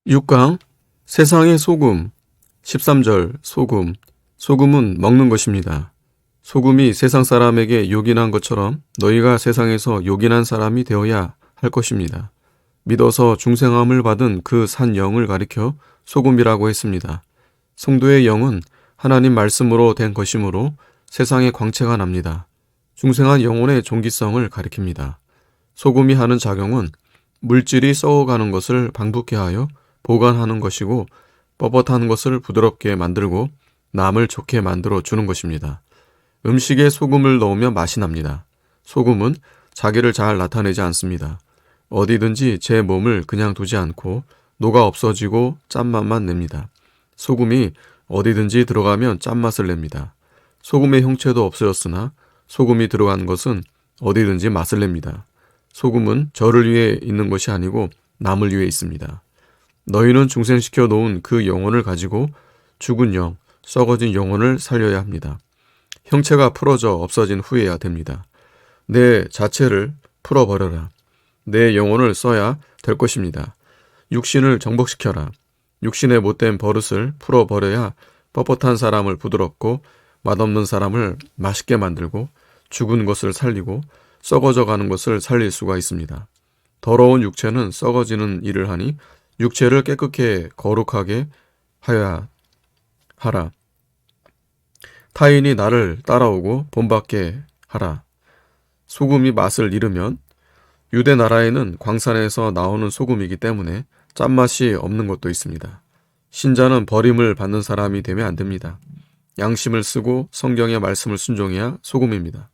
6강 세상의 소금 13절 소금 소금은 먹는 것입니다. 소금이 세상 사람에게 요긴한 것처럼 너희가 세상에서 요긴한 사람이 되어야 할 것입니다. 믿어서 중생함을 받은 그 산 영을 가리켜 소금이라고 했습니다. 성도의 영은 하나님 말씀으로 된 것이므로 세상에 광채가 납니다. 중생한 영혼의 종기성을 가리킵니다. 소금이 하는 작용은 물질이 썩어가는 것을 방북케 하여 보관하는 것이고 뻣뻣한 것을 부드럽게 만들고 남을 좋게 만들어 주는 것입니다. 음식에 소금을 넣으면 맛이 납니다. 소금은 자기를 잘 나타내지 않습니다. 어디든지 제 몸을 그냥 두지 않고 녹아 없어지고 짠맛만 냅니다. 소금이 어디든지 들어가면 짠맛을 냅니다. 소금의 형체도 없어졌으나 소금이 들어간 것은 어디든지 맛을 냅니다. 소금은 저를 위해 있는 것이 아니고 남을 위해 있습니다. 너희는 중생시켜 놓은 그 영혼을 가지고 죽은 영, 썩어진 영혼을 살려야 합니다. 형체가 풀어져 없어진 후에야 됩니다. 내 자체를 풀어버려라. 내 영혼을 써야 될 것입니다. 육신을 정복시켜라. 육신의 못된 버릇을 풀어버려야 뻣뻣한 사람을 부드럽고 맛없는 사람을 맛있게 만들고 죽은 것을 살리고 썩어져 가는 것을 살릴 수가 있습니다. 더러운 육체는 썩어지는 일을 하니 육체를 깨끗게 거룩하게 하여야 하라. 타인이 나를 따라오고 본받게 하라. 소금이 맛을 잃으면 유대 나라에는 광산에서 나오는 소금이기 때문에 짠맛이 없는 것도 있습니다. 신자는 버림을 받는 사람이 되면 안 됩니다. 양심을 쓰고 성경의 말씀을 순종해야 소금입니다.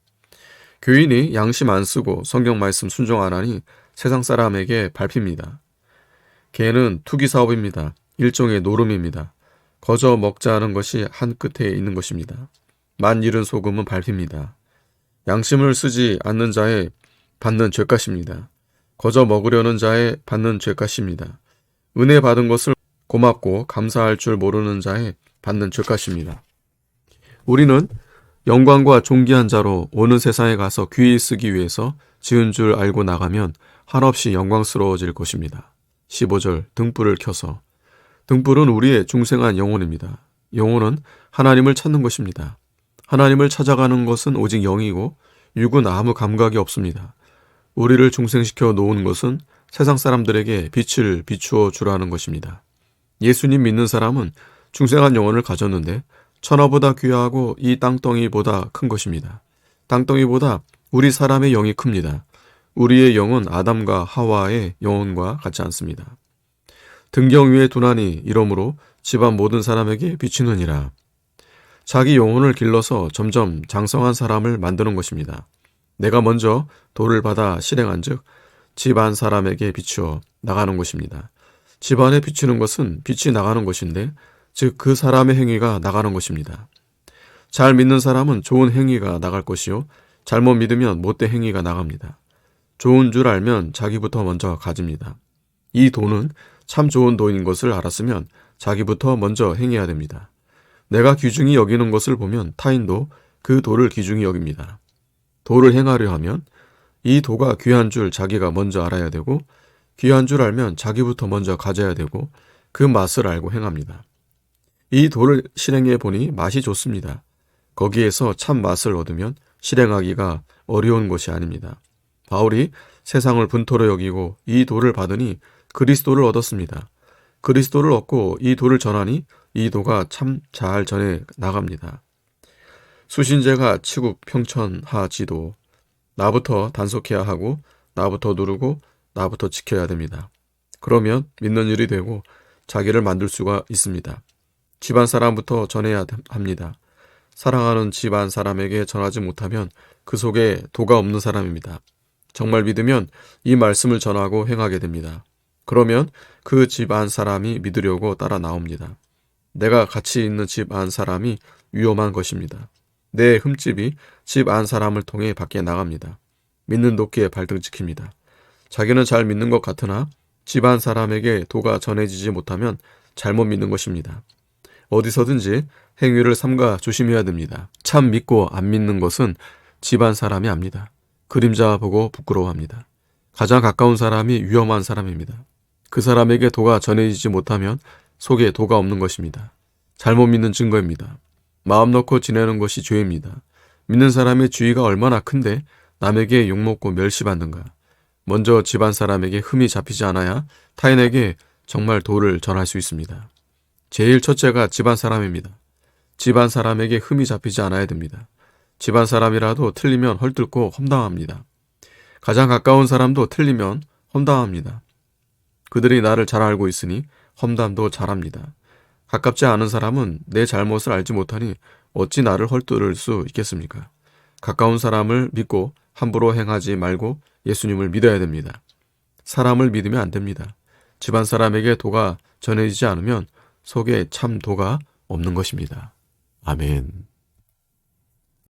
교인이 양심 안 쓰고 성경 말씀 순종 안 하니 세상 사람에게 밟힙니다. 개는 투기 사업입니다. 일종의 노름입니다. 거저 먹자 하는 것이 한 끝에 있는 것입니다. 만 잃은 소금은 밟힙니다. 양심을 쓰지 않는 자의 받는 죄값입니다. 거저 먹으려는 자의 받는 죄값입니다. 은혜 받은 것을 고맙고 감사할 줄 모르는 자의 받는 죄값입니다. 우리는 영광과 존귀한 자로 오는 세상에 가서 귀히 쓰기 위해서 지은 줄 알고 나가면 한없이 영광스러워질 것입니다. 15절 등불을 켜서 등불은 우리의 중생한 영혼입니다. 영혼은 하나님을 찾는 것입니다. 하나님을 찾아가는 것은 오직 영이고 육은 아무 감각이 없습니다. 우리를 중생시켜 놓은 것은 세상 사람들에게 빛을 비추어 주라는 것입니다. 예수님 믿는 사람은 중생한 영혼을 가졌는데 천하보다 귀하고 이 땅덩이보다 큰 것입니다. 땅덩이보다 우리 사람의 영이 큽니다. 우리의 영은 아담과 하와의 영혼과 같지 않습니다. 등경 위에 두나니 이러므로 집안 모든 사람에게 비추느니라. 자기 영혼을 길러서 점점 장성한 사람을 만드는 것입니다. 내가 먼저 도를 받아 실행한 즉 집안 사람에게 비추어 나가는 것입니다. 집안에 비추는 것은 빛이 나가는 것인데 즉 그 사람의 행위가 나가는 것입니다. 잘 믿는 사람은 좋은 행위가 나갈 것이요 잘못 믿으면 못된 행위가 나갑니다. 좋은 줄 알면 자기부터 먼저 가집니다. 이 도는 참 좋은 도인 것을 알았으면 자기부터 먼저 행해야 됩니다. 내가 귀중히 여기는 것을 보면 타인도 그 도를 귀중히 여깁니다. 도를 행하려 하면 이 도가 귀한 줄 자기가 먼저 알아야 되고 귀한 줄 알면 자기부터 먼저 가져야 되고 그 맛을 알고 행합니다. 이 도를 실행해 보니 맛이 좋습니다. 거기에서 참 맛을 얻으면 실행하기가 어려운 것이 아닙니다. 바울이 세상을 분토로 여기고 이 도를 받으니 그리스도를 얻었습니다. 그리스도를 얻고 이 도를 전하니 이 도가 참 잘 전해 나갑니다. 수신제가 치국 평천하지도 나부터 단속해야 하고 나부터 누르고 나부터 지켜야 됩니다. 그러면 믿는 일이 되고 자기를 만들 수가 있습니다. 집안 사람부터 전해야 합니다. 사랑하는 집안 사람에게 전하지 못하면 그 속에 도가 없는 사람입니다. 정말 믿으면 이 말씀을 전하고 행하게 됩니다. 그러면 그 집안 사람이 믿으려고 따라 나옵니다. 내가 같이 있는 집안 사람이 위험한 것입니다. 내 흠집이 집안 사람을 통해 밖에 나갑니다. 믿는 도끼에 발등 찍힙니다. 자기는 잘 믿는 것 같으나 집안 사람에게 도가 전해지지 못하면 잘못 믿는 것입니다. 어디서든지 행위를 삼가 조심해야 됩니다. 참 믿고 안 믿는 것은 집안 사람이 압니다. 그림자 보고 부끄러워합니다. 가장 가까운 사람이 위험한 사람입니다. 그 사람에게 도가 전해지지 못하면 속에 도가 없는 것입니다. 잘못 믿는 증거입니다. 마음 놓고 지내는 것이 죄입니다. 믿는 사람의 주의가 얼마나 큰데 남에게 욕먹고 멸시받는가. 먼저 집안 사람에게 흠이 잡히지 않아야 타인에게 정말 도를 전할 수 있습니다. 제일 첫째가 집안 사람입니다. 집안 사람에게 흠이 잡히지 않아야 됩니다. 집안 사람이라도 틀리면 헐뜯고 험담합니다. 가장 가까운 사람도 틀리면 험담합니다. 그들이 나를 잘 알고 있으니 험담도 잘합니다. 가깝지 않은 사람은 내 잘못을 알지 못하니 어찌 나를 헐뜯을 수 있겠습니까? 가까운 사람을 믿고 함부로 행하지 말고 예수님을 믿어야 됩니다. 사람을 믿으면 안 됩니다. 집안 사람에게 도가 전해지지 않으면 속에 참 도가 없는 것입니다. 아멘.